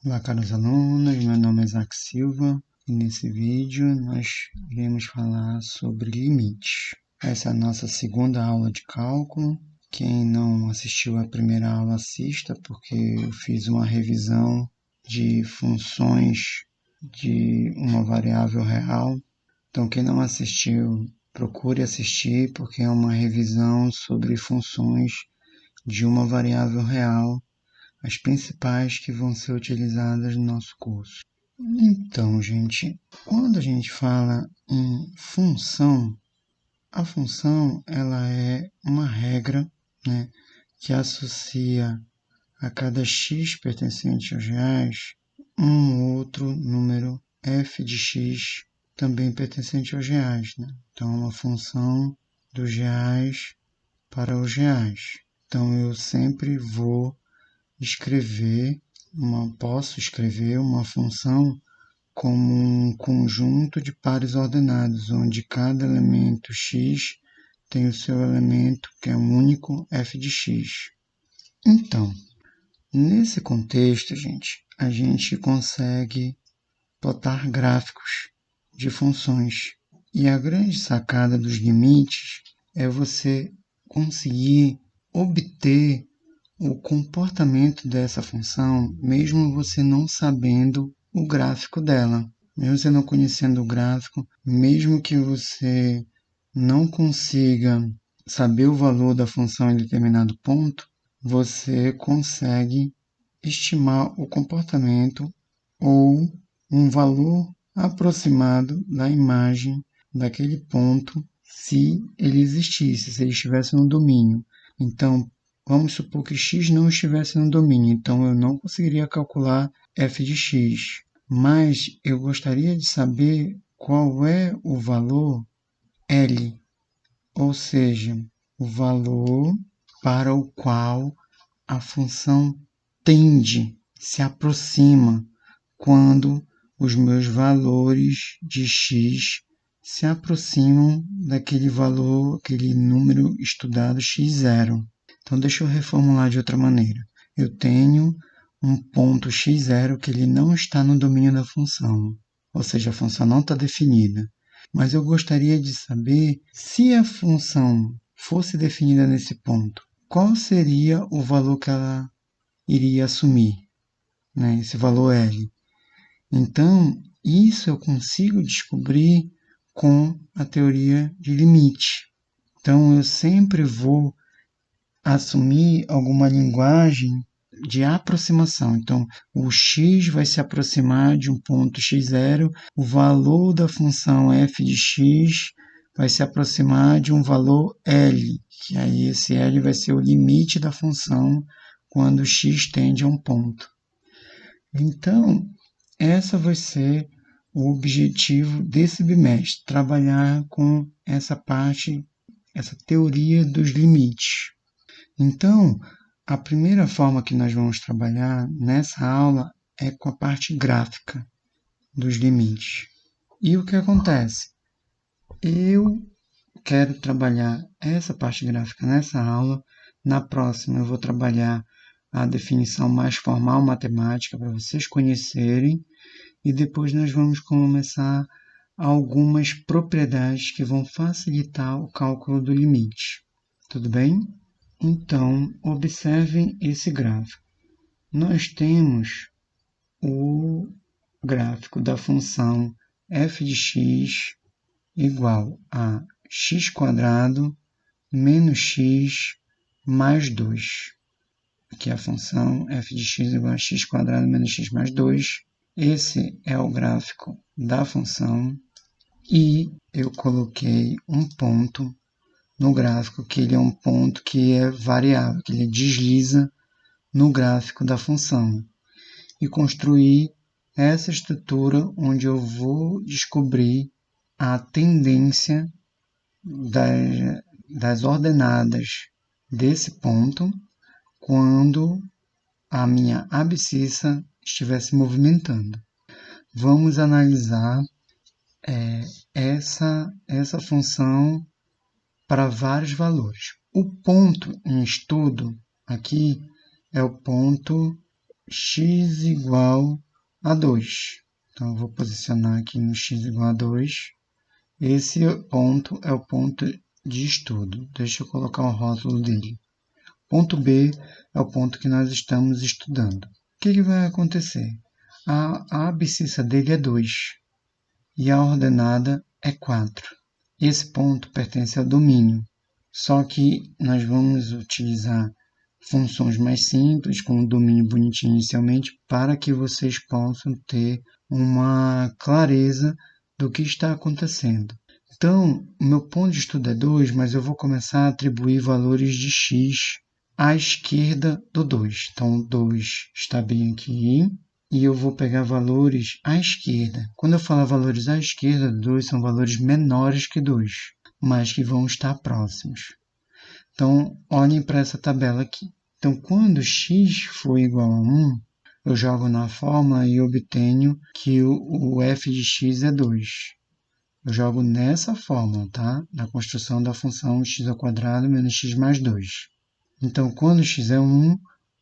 Olá, caros alunos, meu nome é Isaac Silva e nesse vídeo nós iremos falar sobre limites. Essa é a nossa segunda aula de cálculo. Quem não assistiu à primeira aula, assista, porque eu fiz uma revisão de funções de uma variável real. Então, quem não assistiu, procure assistir, porque é uma revisão sobre funções de uma variável real, as principais que vão ser utilizadas no nosso curso. Então, gente, quando a gente fala em função, a função ela é uma regra, né, que associa a cada x pertencente aos reais um outro número f de x também pertencente aos reais. Né? Então, é uma função dos reais para os reais. Então, eu sempre posso escrever uma função como um conjunto de pares ordenados, onde cada elemento x tem o seu elemento, que é único, f de x. Então, nesse contexto, gente, a gente consegue plotar gráficos de funções. E a grande sacada dos limites é você conseguir obter o comportamento dessa função, mesmo você não sabendo o gráfico dela. Mesmo você não conhecendo o gráfico, mesmo que você não consiga saber o valor da função em determinado ponto, você consegue estimar o comportamento ou um valor aproximado da imagem daquele ponto se ele existisse, se ele estivesse no domínio. Então, vamos supor que x não estivesse no domínio, então eu não conseguiria calcular f de x. Mas eu gostaria de saber qual é o valor L, ou seja, o valor para o qual a função tende, se aproxima, quando os meus valores de x se aproximam daquele valor, aquele número estudado x0. Então, deixa eu reformular de outra maneira. Eu tenho um ponto x0 que ele não está no domínio da função, ou seja, a função não está definida. Mas eu gostaria de saber se a função fosse definida nesse ponto, qual seria o valor que ela iria assumir, né? Esse valor L. Então, isso eu consigo descobrir com a teoria de limite. Então, eu sempre vou assumir alguma linguagem de aproximação. Então, o x vai se aproximar de um ponto x0, o valor da função f de x vai se aproximar de um valor L, que aí esse L vai ser o limite da função quando x tende a um ponto. Então, essa vai ser o objetivo desse bimestre, trabalhar com essa parte, essa teoria dos limites. Então, a primeira forma que nós vamos trabalhar nessa aula é com a parte gráfica dos limites. E o que acontece? Eu quero trabalhar essa parte gráfica nessa aula. Na próxima eu vou trabalhar a definição mais formal matemática para vocês conhecerem. E depois nós vamos começar algumas propriedades que vão facilitar o cálculo do limite. Tudo bem? Então, observem esse gráfico. Nós temos o gráfico da função f de x igual a x² menos x mais 2. Aqui a função f de x igual a x² menos x mais 2. Esse é o gráfico da função e eu coloquei um ponto no gráfico, que ele é um ponto que é variável, que ele desliza no gráfico da função. E construir essa estrutura onde eu vou descobrir a tendência das ordenadas desse ponto quando a minha abscissa estiver se movimentando. Vamos analisar essa função para vários valores. O ponto em estudo aqui é o ponto x igual a 2. Então, eu vou posicionar aqui no x igual a 2. Esse ponto é o ponto de estudo. Deixa eu colocar o rótulo dele. Ponto B é o ponto que nós estamos estudando. O que vai acontecer? A abscissa dele é 2 e a ordenada é 4. Esse ponto pertence ao domínio, só que nós vamos utilizar funções mais simples, com o domínio bonitinho inicialmente, para que vocês possam ter uma clareza do que está acontecendo. Então, o meu ponto de estudo é 2, mas eu vou começar a atribuir valores de x à esquerda do 2. Então, o 2 está bem aqui, e eu vou pegar valores à esquerda. Quando eu falar valores à esquerda do 2, são valores menores que 2, mas que vão estar próximos. Então, olhem para essa tabela aqui. Então, quando x for igual a 1, eu jogo na fórmula e obtenho que o f de x é 2. Eu jogo nessa fórmula, tá? Na construção da função x² menos x mais 2. Então, quando x é 1,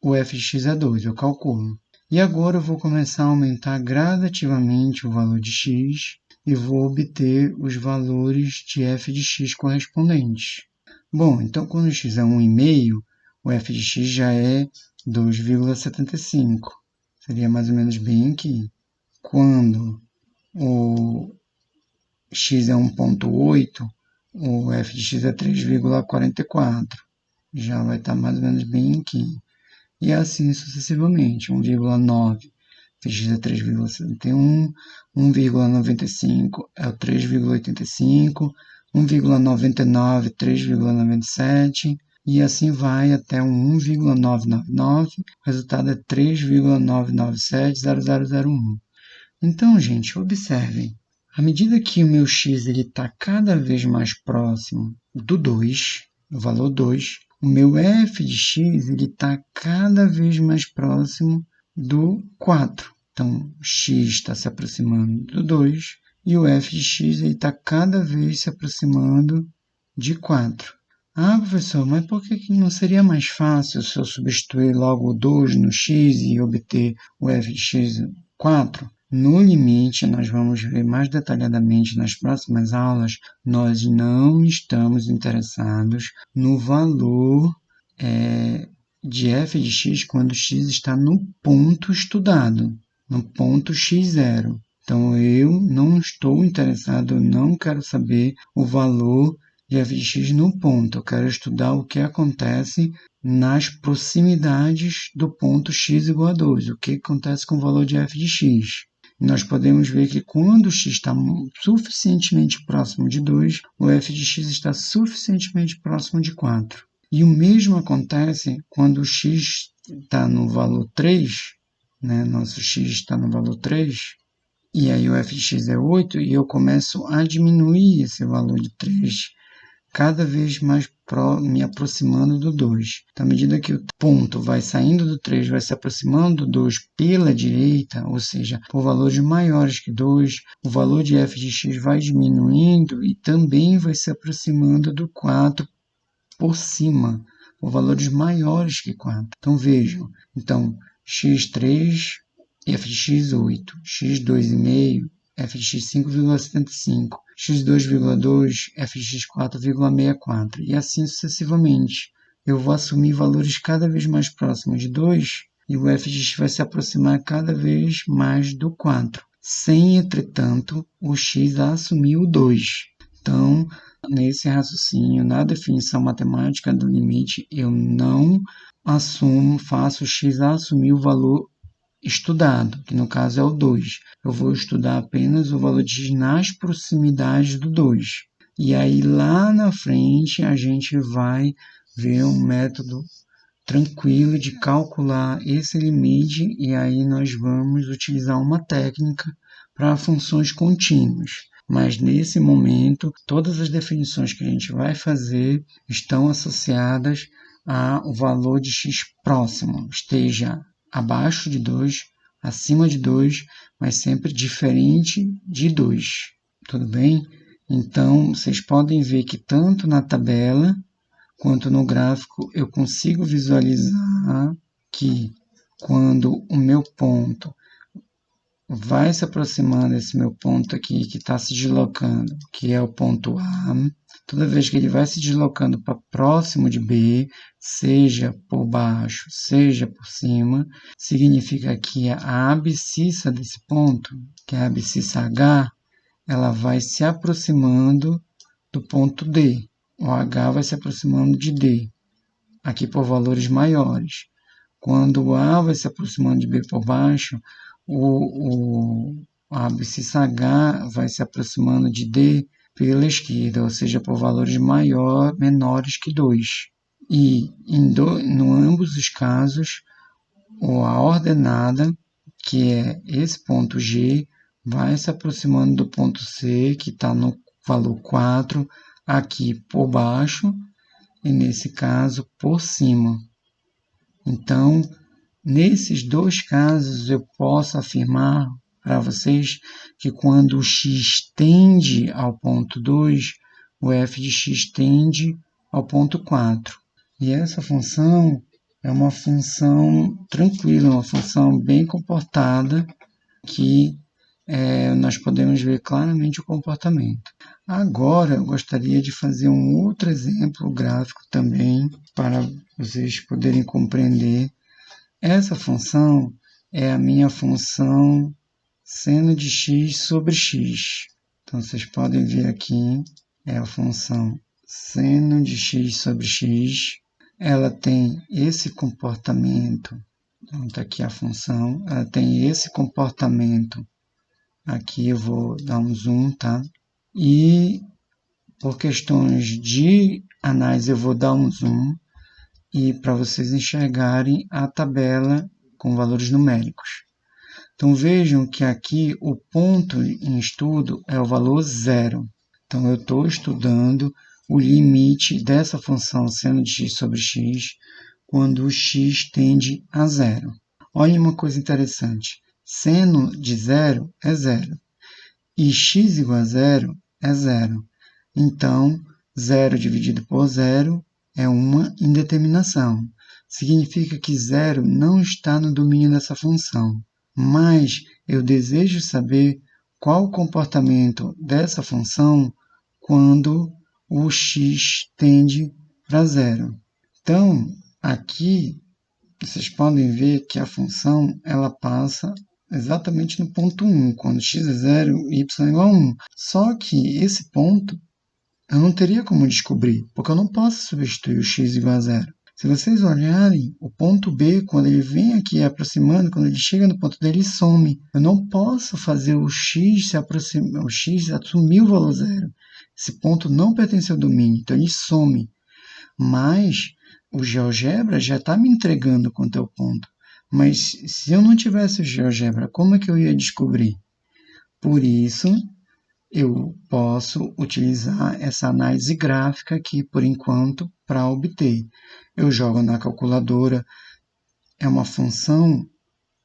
o f de x é 2, eu calculo. E agora eu vou começar a aumentar gradativamente o valor de x e vou obter os valores de f de x correspondentes. Bom, então quando x é 1,5, o f de x já é 2,75. Seria mais ou menos bem aqui. Quando o x é 1,8, o f de x é 3,44. Já vai estar mais ou menos bem aqui. E assim sucessivamente. 1,9 f de x é 3,71, 1,95 é o 3,85, 1,99, 3,97, e assim vai até um 1,999, o resultado é 3,9970001. Então, gente, observem, à medida que o meu x está cada vez mais próximo do 2, o valor 2, o meu f de x está cada vez mais próximo do 4. Então, x está se aproximando do 2 e o f de x está cada vez se aproximando de 4. Ah, professor, mas por que não seria mais fácil se eu substituir logo o 2 no x e obter o f de x 4? No limite, nós vamos ver mais detalhadamente nas próximas aulas, nós não estamos interessados no valor de f de x quando x está no ponto estudado, no ponto x0. Então, eu não estou interessado, eu não quero saber o valor de f de x no ponto. Eu quero estudar o que acontece nas proximidades do ponto x igual a 2. O que acontece com o valor de f de x. Nós podemos ver que quando x está suficientemente próximo de 2, o f de x está suficientemente próximo de 4. E o mesmo acontece quando o x está no valor 3, né? Nosso x está no valor 3, e aí o f de x é 8, e eu começo a diminuir esse valor de 3, cada vez mais me aproximando do 2. Então, à medida que o ponto vai saindo do 3, vai se aproximando do 2 pela direita, ou seja, por valores maiores que 2, o valor de f de x vai diminuindo e também vai se aproximando do 4 por cima, por valores maiores que 4. Então, vejam, x3, f de x 8, x2,5, f de x 5,75, x2,2, f de x 4,64, e assim sucessivamente. Eu vou assumir valores cada vez mais próximos de 2 e o f de x vai se aproximar cada vez mais do 4, sem, entretanto, o x assumir o 2. Então, nesse raciocínio, na definição matemática do limite, eu não faço o x assumir o valor estudado, que no caso é o 2. Eu vou estudar apenas o valor de x nas proximidades do 2. E aí, lá na frente, a gente vai ver um método tranquilo de calcular esse limite, e aí nós vamos utilizar uma técnica para funções contínuas. Mas, nesse momento, todas as definições que a gente vai fazer estão associadas ao valor de x próximo, esteja abaixo de 2, acima de 2, mas sempre diferente de 2. Tudo bem? Então, vocês podem ver que tanto na tabela quanto no gráfico eu consigo visualizar que quando o meu ponto vai se aproximando desse meu ponto aqui, que está se deslocando, que é o ponto A, toda vez que ele vai se deslocando para próximo de B, seja por baixo, seja por cima, significa que a abscissa desse ponto, que é a abscissa H, ela vai se aproximando do ponto D. O H vai se aproximando de D, aqui por valores maiores. Quando o A vai se aproximando de B por baixo, a abscissa H vai se aproximando de D pela esquerda, ou seja, por valores menores que 2. E em ambos os casos, a ordenada, que é esse ponto G, vai se aproximando do ponto C, que está no valor 4, aqui por baixo, e nesse caso por cima. Então, nesses dois casos, eu posso afirmar para vocês que quando o x tende ao ponto 2, o f de x tende ao ponto 4. E essa função é uma função tranquila, uma função bem comportada, que nós podemos ver claramente o comportamento. Agora, eu gostaria de fazer um outro exemplo gráfico também, para vocês poderem compreender. Essa função é a minha função seno de x sobre x. Então, vocês podem ver aqui, é a função seno de x sobre x. Ela tem esse comportamento, então está aqui a função, ela tem esse comportamento. Aqui eu vou dar um zoom, tá? E por questões de análise eu vou dar um zoom, e para vocês enxergarem a tabela com valores numéricos. Então vejam que aqui o ponto em estudo é o valor 0. Então eu estou estudando o limite dessa função seno de x sobre x quando o x tende a 0. Olha uma coisa interessante. Seno de 0 é 0 e x igual a 0 é 0. Então, 0 dividido por 0 é uma indeterminação. Significa que 0 não está no domínio dessa função. Mas eu desejo saber qual o comportamento dessa função quando o x tende para 0. Então, aqui, vocês podem ver que a função ela passa exatamente no ponto 1, quando x é 0 e y é igual a 1. Só que esse ponto eu não teria como descobrir, porque eu não posso substituir o x igual a 0. Se vocês olharem, o ponto B, quando ele vem aqui aproximando, quando ele chega no ponto D, ele some. Eu não posso fazer o x se aproximar, o x assumir o valor 0. Esse ponto não pertence ao domínio, então ele some. Mas o GeoGebra já está me entregando quanto é o ponto. Mas se eu não tivesse o GeoGebra, como é que eu ia descobrir? Por isso, eu posso utilizar essa análise gráfica aqui, por enquanto, para obter. Eu jogo na calculadora, é uma função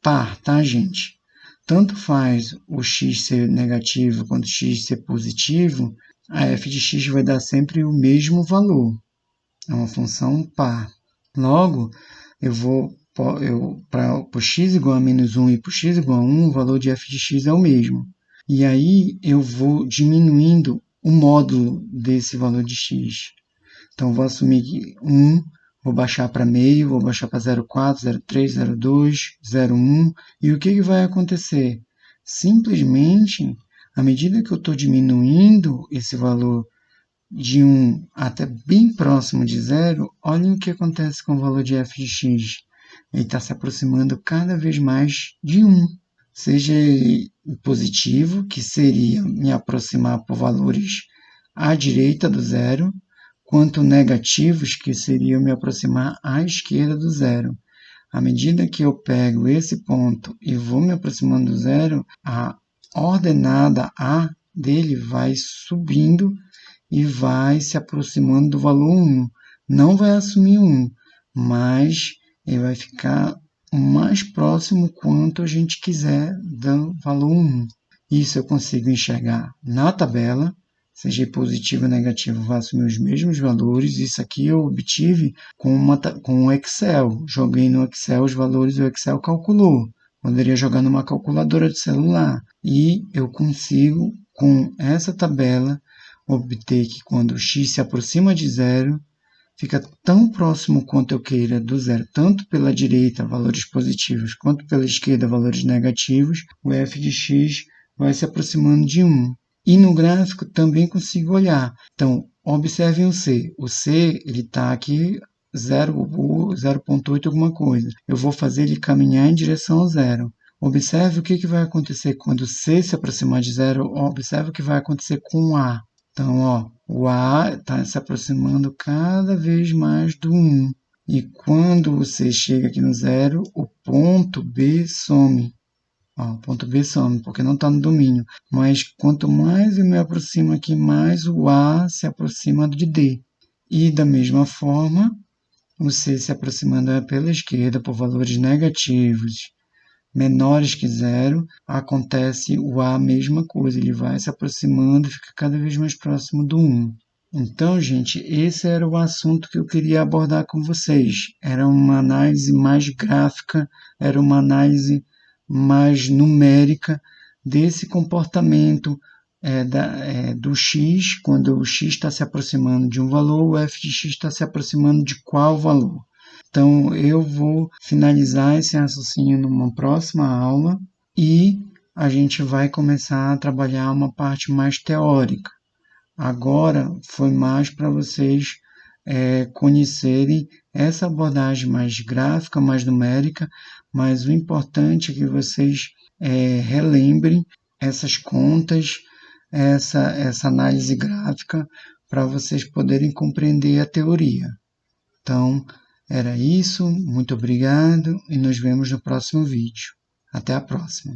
par, tá, gente? Tanto faz o x ser negativo quanto o x ser positivo, a f de x vai dar sempre o mesmo valor. É uma função par. Logo, para o x igual a menos 1 e para o x igual a 1, o valor de f de x é o mesmo. E aí eu vou diminuindo o módulo desse valor de x. Então, vou assumir que 1, vou baixar para meio, vou baixar para 0,4, 0,3, 0,2, 0,1. E o que vai acontecer? Simplesmente, à medida que eu estou diminuindo esse valor de 1 até bem próximo de 0, olhem o que acontece com o valor de f de x. Ele está se aproximando cada vez mais de 1. Seja positivo, que seria me aproximar por valores à direita do 0, quanto negativos, que seria me aproximar à esquerda do 0. À medida que eu pego esse ponto e vou me aproximando do 0, a ordenada A dele vai subindo e vai se aproximando do valor 1. Não vai assumir 1, mas ele vai ficar o mais próximo quanto a gente quiser do valor 1. Isso eu consigo enxergar na tabela, seja positivo ou negativo, vai assumir os mesmos valores. Isso aqui eu obtive com o Excel. Joguei no Excel os valores e o Excel calculou. Poderia jogar numa calculadora de celular. E eu consigo, com essa tabela, obter que quando o x se aproxima de zero, fica tão próximo quanto eu queira do zero, tanto pela direita, valores positivos, quanto pela esquerda, valores negativos, o f de x vai se aproximando de 1. E no gráfico também consigo olhar. Então, observem o C. O C está aqui 0,8 alguma coisa. Eu vou fazer ele caminhar em direção ao zero. Observe o que vai acontecer quando o C se aproximar de zero. Observe o que vai acontecer com o A. Então, o A está se aproximando cada vez mais do 1. E quando você chega aqui no zero, o ponto B some. O ponto B some, porque não está no domínio. Mas quanto mais eu me aproximo aqui, mais o A se aproxima de D. E da mesma forma, o C se aproximando pela esquerda por valores negativos menores que zero, acontece o A a mesma coisa, ele vai se aproximando e fica cada vez mais próximo do 1. Então, gente, esse era o assunto que eu queria abordar com vocês. Era uma análise mais gráfica, era uma análise mais numérica desse comportamento do x, quando o x está se aproximando de um valor, o f de x está se aproximando de qual valor. Então, eu vou finalizar esse raciocínio numa próxima aula e a gente vai começar a trabalhar uma parte mais teórica. Agora, foi mais para vocês conhecerem essa abordagem mais gráfica, mais numérica, mas o importante é que vocês relembrem essas contas, essa análise gráfica, para vocês poderem compreender a teoria. Então, era isso, muito obrigado e nos vemos no próximo vídeo. Até a próxima!